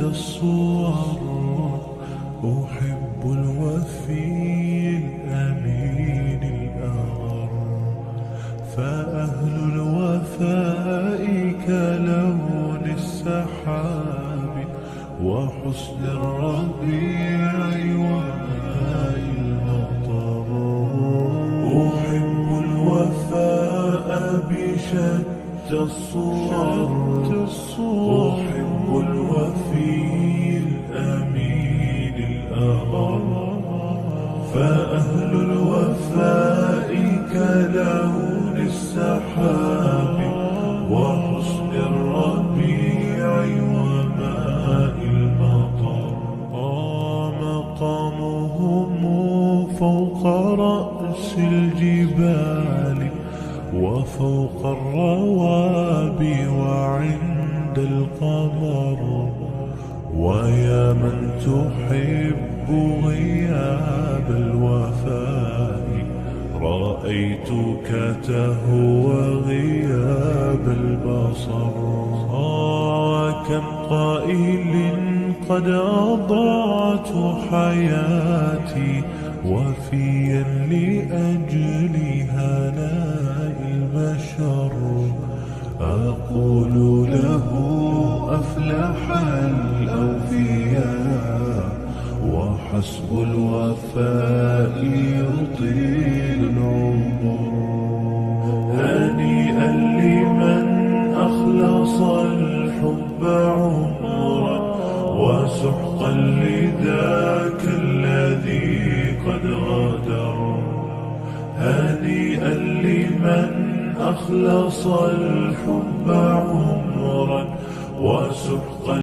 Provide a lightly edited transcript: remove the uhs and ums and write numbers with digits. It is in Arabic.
الصور أحب الوفي الأمين الأغر، فأهل الوفاء كلون السحاب وحسن الربيع وماء المطر. أحب الوفاء بشتى الصور أحب الوفي الأمين الأغر، فأهل الوفاء كلون السحاب وحسن الربيع وماء المطر. مقامهم فوق رأس الجبال وفوق الروابي وعند القمر. ويا من تحب غياب الوفاء رأيتك تهوى غياب البصر. كم قائل قد أضعت حياتي وفيا لأجل هناء البشر. أقول له أفلح الأوفياء وحسب الوفاء يطيل العمر. هنيئا لمن أخلص الحب عمرا وسحقا لذاك الذي قد غدر. هنيئا لمن أخلص الحب عمرا وسحقا